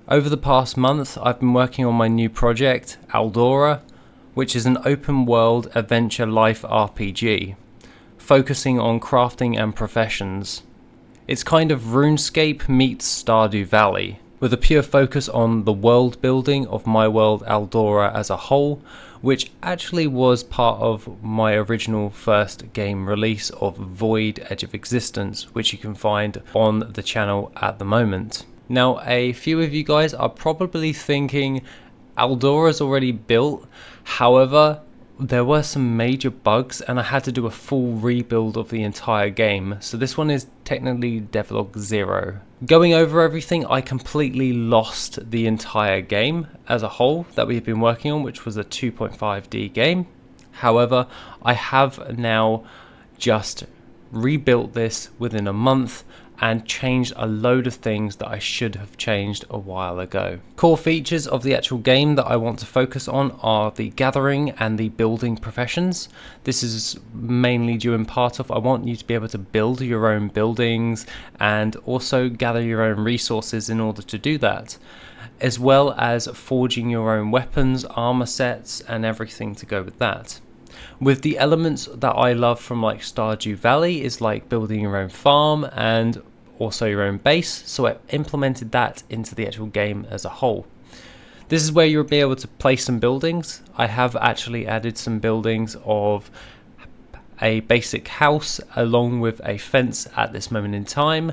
Over the past month, I've been working on my new project, Aldora, which is an open world adventure life RPG, focusing on crafting and professions. It's kind of RuneScape meets Stardew Valley, with a pure focus on the world building of my world Aldora as a whole, which actually was part of my original first game release of Void Edge of Existence, which you can find on the channel at the moment. Now, a few of you guys are probably thinking Aldora's already built, however, there were some major bugs and I had to do a full rebuild of the entire game, so this one is technically Devlog 0. Going over everything, I completely lost the entire game as a whole that we've been working on, which was a 2.5D game. However, I have now just rebuilt this within a month and changed a load of things that I should have changed a while ago. Core features of the actual game that I want to focus on are the gathering and the building professions. This is mainly due in part of I want you to be able to build your own buildings and also gather your own resources in order to do that, as well as forging your own weapons, armor sets and everything to go with that. With the elements that I love from like Stardew Valley is like building your own farm and also your own base, so I implemented that into the actual game as a whole. This is where you'll be able to place some buildings. I have actually added some buildings of a basic house along with a fence at this moment in time.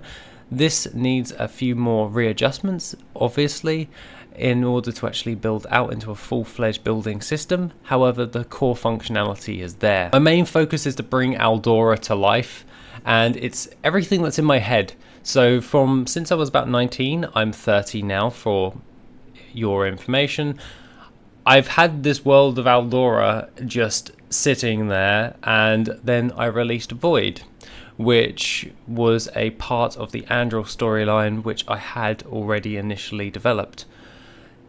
This needs a few more readjustments, obviously, in order to actually build out into a full-fledged building system. However, the core functionality is there. My main focus is to bring Aldora to life, and it's everything that's in my head. So since I was about 19, I'm 30 now for your information. I've had this world of Aldora just sitting there, and then I released Void, which was a part of the Andril storyline which I had already initially developed.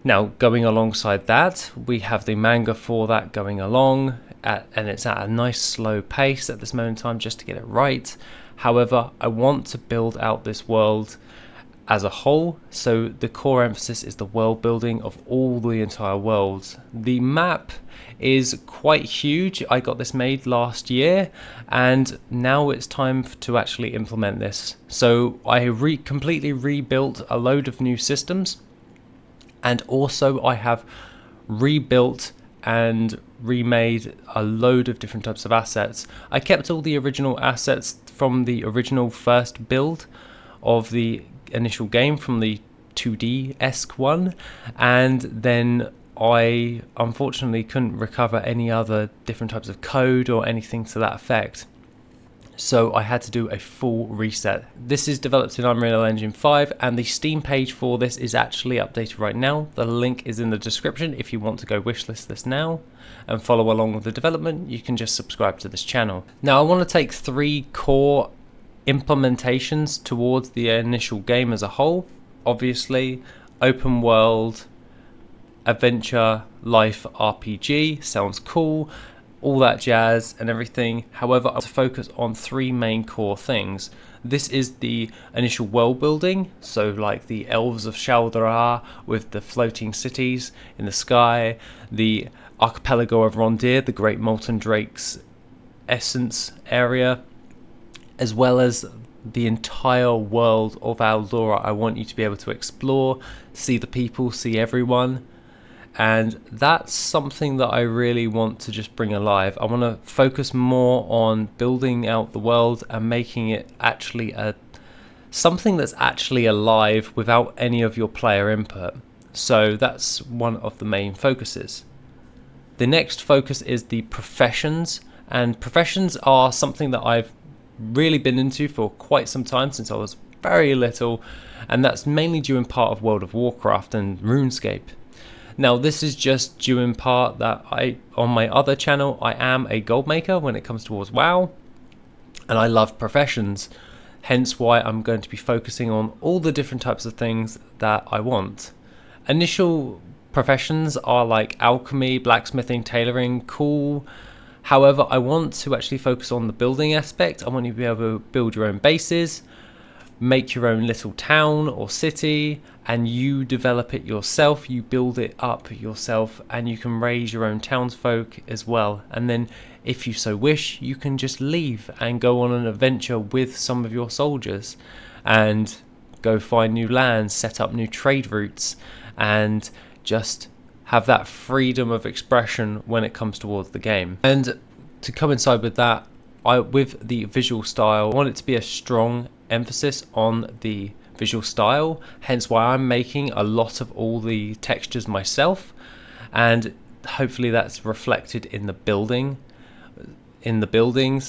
Now, going alongside that, we have the manga for that going along, and it's at a nice slow pace at this moment in time just to get it right. However, I want to build out this world as a whole, so the core emphasis is the world building of all the entire worlds. The map is quite huge. I got this made last year, and now it's time to actually implement this. So I completely rebuilt a load of new systems, and also I have rebuilt and remade a load of different types of assets. I kept all the original assets from the original first build of the initial game, from the 2D-esque one, and then I unfortunately couldn't recover any other different types of code or anything to that effect. So I had to do a full reset. This is developed in Unreal Engine 5, and the Steam page for this is actually updated right now. The link is in the description if you want to go wishlist this now and follow along with the development. You can just subscribe to this channel. Now I want to take 3 core implementations towards the initial game as a whole. Obviously, open world, adventure, life RPG, sounds cool, all that jazz and everything. However, I want to focus on 3 main core things. This is the initial world building, so like the elves of Aldora with the floating cities in the sky, the archipelago of Rondir, the Great Molten Drake's essence area, as well as the entire world of Aldora. I want you to be able to explore, see the people, see everyone. And that's something that I really want to just bring alive. I want to focus more on building out the world and making it actually something that's actually alive without any of your player input. So that's one of the main focuses. The next focus is the professions, and professions are something that I've really been into for quite some time, since I was very little, and that's mainly due in part of World of Warcraft and RuneScape. Now this is just due in part that on my other channel I am a gold maker when it comes towards WoW, and I love professions, hence why I'm going to be focusing on all the different types of things that I want. Initial professions are like alchemy, blacksmithing, tailoring, cool. However, I want to actually focus on the building aspect. I want you to be able to build your own bases, make your own little town or city, and you develop it yourself, you build it up yourself, and you can raise your own townsfolk as well. And then if you so wish, you can just leave and go on an adventure with some of your soldiers and go find new lands, set up new trade routes, and just have that freedom of expression when it comes towards the game. And to coincide with that, with the visual style, I want it to be a strong emphasis on the visual style, hence why I'm making a lot of all the textures myself, and hopefully that's reflected in the buildings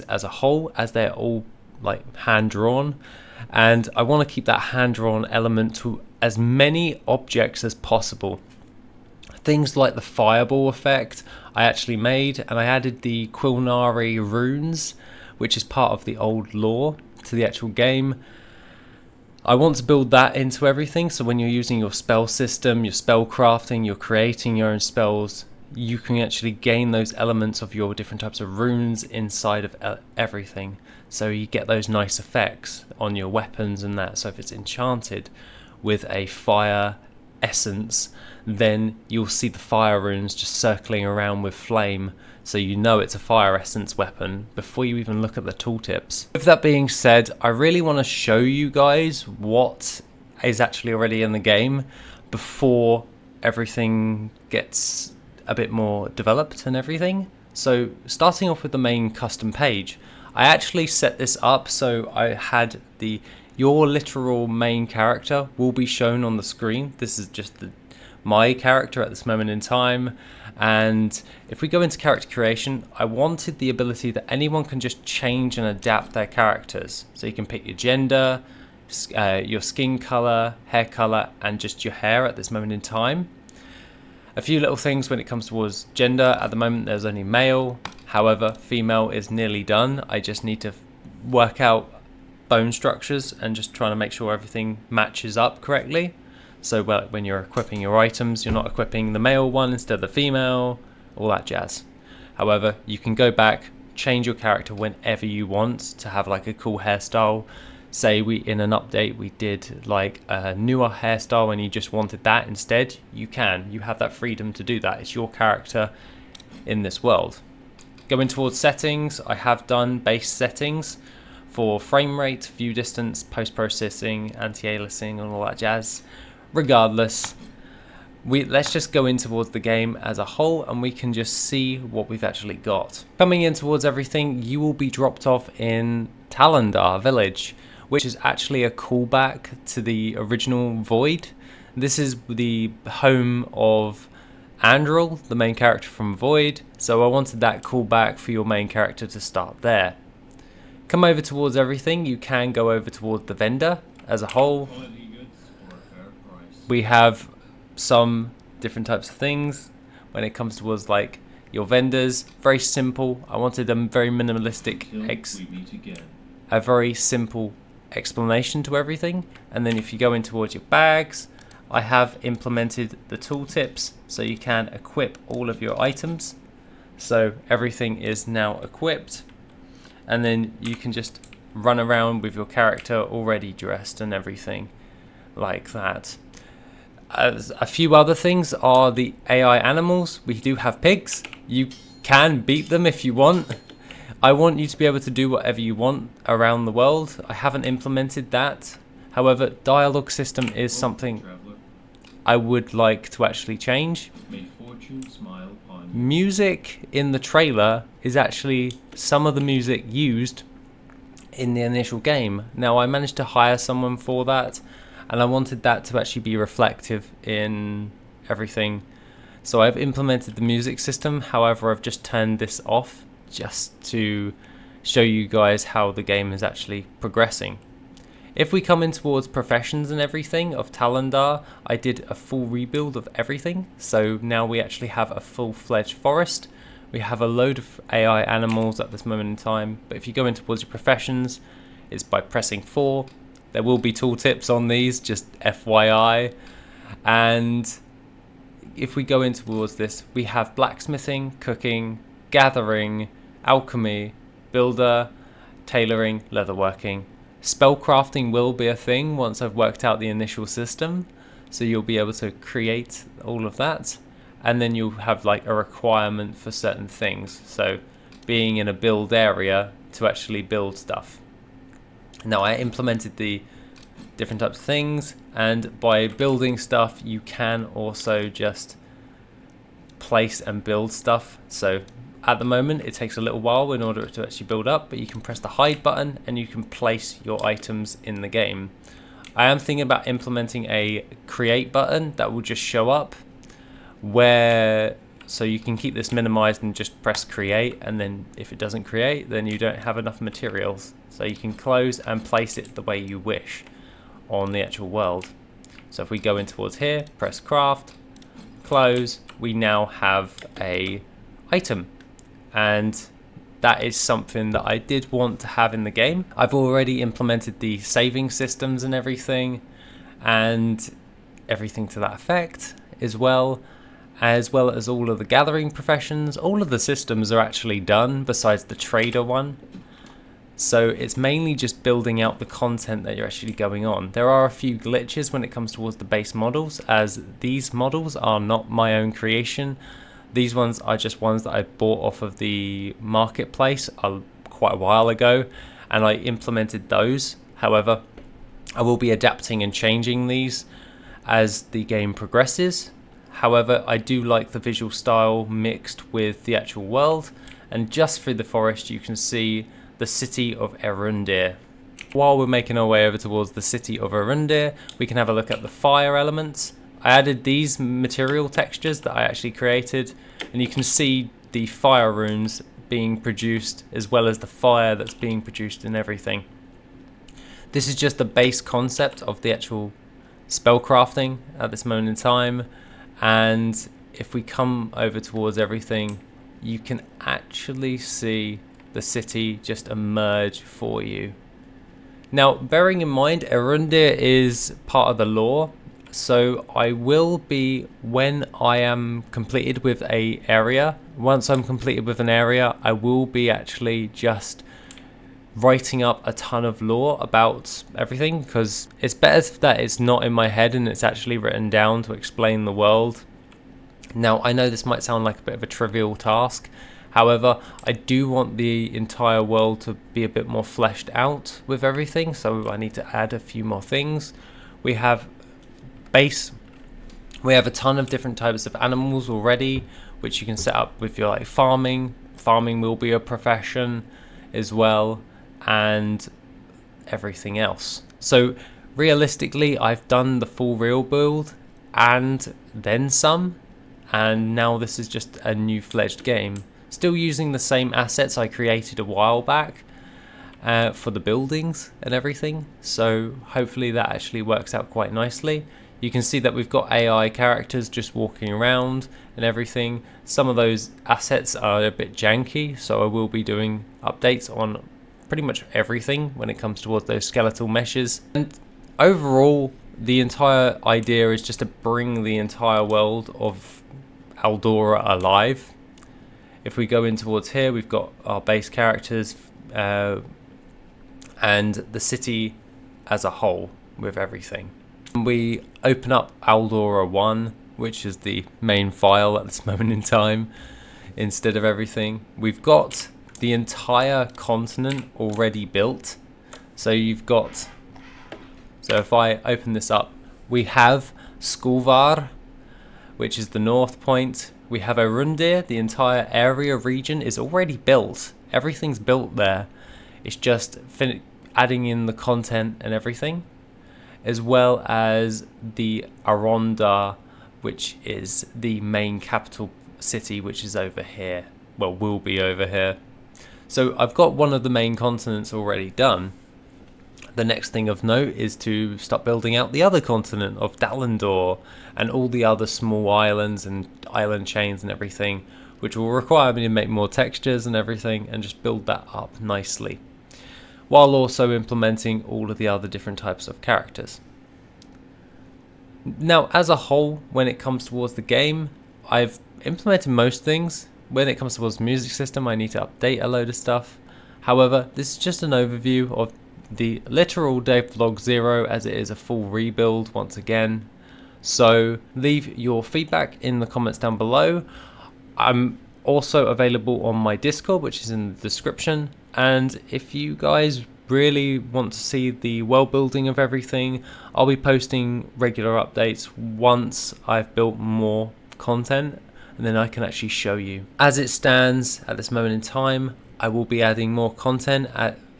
as a whole, as they're all like hand drawn. And I want to keep that hand drawn element to as many objects as possible. Things like the fireball effect I actually made, and I added the Quilnari runes, which is part of the old lore, to the actual game. I want to build that into everything, so when you're using your spell system, your spell crafting, you're creating your own spells, you can actually gain those elements of your different types of runes inside of everything, so you get those nice effects on your weapons and that. So if it's enchanted with a fire essence, then you'll see the fire runes just circling around with flame, so you know it's a fire essence weapon before you even look at the tooltips. With that being said, I really want to show you guys what is actually already in the game before everything gets a bit more developed and everything. So starting off with the main custom page, I actually set this up so I had your literal main character will be shown on the screen. This is just my character at this moment in time. And if we go into character creation, I wanted the ability that anyone can just change and adapt their characters. So you can pick your gender, your skin color, hair color, and just your hair at this moment in time. A few little things when it comes towards gender. At the moment there's only male, however female is nearly done. I just need to work out bone structures and just trying to make sure everything matches up correctly. So when you're equipping your items, you're not equipping the male one instead of the female, all that jazz. However, you can go back, change your character whenever you want to have like a cool hairstyle. Say in an update we did like a newer hairstyle and you just wanted that instead, you have that freedom to do that. It's your character in this world. Going towards settings, I have done base settings for frame rate, view distance, post-processing, anti-aliasing and all that jazz. Regardless, let's just go in towards the game as a whole and we can just see what we've actually got. Coming in towards everything, you will be dropped off in Talandar village, which is actually a callback to the original Void. This is the home of Andril, the main character from Void, so I wanted that callback for your main character to start there. Come over towards everything, you can go over towards the vendor as a whole. We have some different types of things when it comes towards like your vendors. Very simple. I wanted them very minimalistic, a very simple explanation to everything. And then if you go in towards your bags, I have implemented the tooltips so you can equip all of your items. So everything is now equipped, and then you can just run around with your character already dressed and everything like that. A few other things are the AI animals. We do have pigs. You can beat them if you want. I want you to be able to do whatever you want around the world. I haven't implemented that. However, dialogue system is something I would like to actually change. May fortune smile upon you. Music in the trailer is actually some of the music used in the initial game. Now I managed to hire someone for that, and I wanted that to actually be reflective in everything. So I've implemented the music system, however I've just turned this off just to show you guys how the game is actually progressing. If we come in towards professions and everything of Talandar, I did a full rebuild of everything. So now we actually have a full-fledged forest. We have a load of AI animals at this moment in time. But if you go in towards your professions, it's by pressing 4. There will be tooltips on these, just FYI. And if we go in towards this, we have blacksmithing, cooking, gathering, alchemy, builder, tailoring, leatherworking. Spellcrafting will be a thing once I've worked out the initial system, so you'll be able to create all of that, and then you'll have like a requirement for certain things, so being in a build area to actually build stuff. Now I implemented the different types of things, and by building stuff you can also just place and build stuff. So at the moment it takes a little while in order to actually build up, but you can press the hide button and you can place your items in the game. I am thinking about implementing a create button that will just show up where, so you can keep this minimized and just press create, and then if it doesn't create then you don't have enough materials, so you can close and place it the way you wish on the actual world. So if we go in towards here, press craft, close, we now have a item. And that is something that I did want to have in the game. I've already implemented the saving systems and everything to that effect, as well as all of the gathering professions. All of the systems are actually done besides the trader one. So it's mainly just building out the content that you're actually going on. There are a few glitches when it comes towards the base models, as these models are not my own creation. These ones are just ones that I bought off of the marketplace quite a while ago, and I implemented those. However, I will be adapting and changing these as the game progresses. However, I do like the visual style mixed with the actual world, and just through the forest you can see the city of Erundir. While we're making our way over towards the city of Erundir, we can have a look at the fire elements. I added these material textures that I actually created, and you can see the fire runes being produced as well as the fire that's being produced and everything. This is just the base concept of the actual spellcrafting at this moment in time, and if we come over towards everything, you can actually see the city just emerge for you. Now, bearing in mind, Erundir is part of the lore, so I will be, when I am completed with a area, once I'm completed with an area, I will be actually just writing up a ton of lore about everything, because it's better that it's not in my head and it's actually written down to explain the world. Now, I know this might sound like a bit of a trivial task. However, I do want the entire world to be a bit more fleshed out with everything, so I need to add a few more things. We have a ton of different types of animals already, which you can set up with your farming. Farming will be a profession as well, and everything else. So realistically, I've done the full real build and then some, and now this is just a new fledged game. Still using the same assets I created a while back for the buildings and everything, so hopefully that actually works out quite nicely. You can see that we've got AI characters just walking around and everything. Some of those assets are a bit janky, so I will be doing updates on pretty much everything when it comes towards those skeletal meshes. And overall, the entire idea is just to bring the entire world of Aldora alive. If we go in towards here, we've got our base characters and the city as a whole with everything. We open up Aldora 1, which is the main file at this moment in time, instead of everything. We've got the entire continent already built. So if I open this up, we have Skulvar, which is the north point. We have Erundir, the entire area region is already built. Everything's built there. It's just adding in the content and everything, as well as the Aronda, which is the main capital city, which is over here. Well, will be over here. So I've got one of the main continents already done. The next thing of note is to start building out the other continent of Aldora and all the other small islands and island chains and everything, which will require me to make more textures and everything and just build that up nicely, while also implementing all of the other different types of characters. Now, as a whole, when it comes towards the game, I've implemented most things. When it comes towards the music system, I need to update a load of stuff. However, this is just an overview of the literal Devlog 0, as it is a full rebuild once again. So leave your feedback in the comments down below. I'm also available on my Discord, which is in the description, and if you guys really want to see the world building of everything, I'll be posting regular updates once I've built more content, and then I can actually show you. As it stands at this moment in time, I will be adding more content,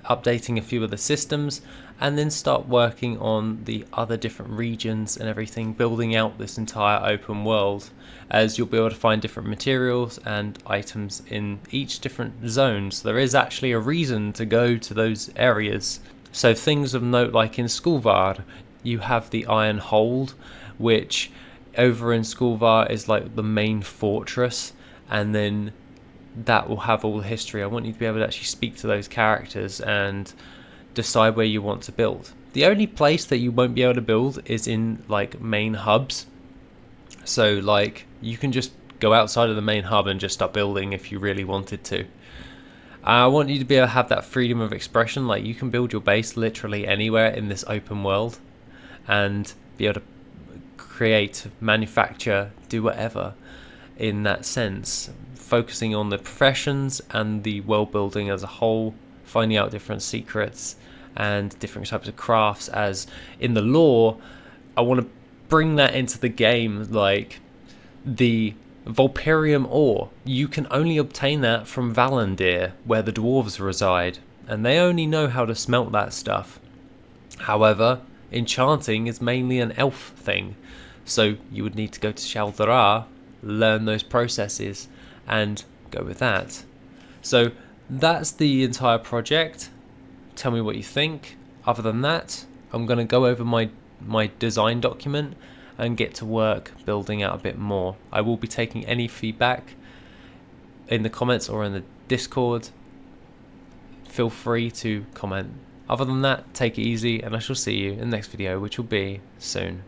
updating a few of the systems, and then start working on the other different regions and everything, building out this entire open world, as you'll be able to find different materials and items in each different zone. So there is actually a reason to go to those areas. So things of note, like in Skulvar, you have the Iron Hold, which over in Skulvar is like the main fortress, and then that will have all the history. I want you to be able to actually speak to those characters and decide where you want to build. The only place that you won't be able to build is in like main hubs. So like you can just go outside of the main hub and just start building if you really wanted to. I want you to be able to have that freedom of expression. Like you can build your base literally anywhere in this open world and be able to create, manufacture, do whatever in that sense, focusing on the professions and the world building as a whole, finding out different secrets and different types of crafts. As in the lore, I want to bring that into the game, like the Volperium ore. You can only obtain that from Valandir, where the dwarves reside, and they only know how to smelt that stuff. However, enchanting is mainly an elf thing, so you would need to go to Aldora, learn those processes, and go with that. So that's the entire project. Tell me what you think. Other than that, I'm going to go over my design document and get to work building out a bit more. I will be taking any feedback in the comments or in the Discord. Feel free to comment. Other than that, take it easy, and I shall see you in the next video, which will be soon.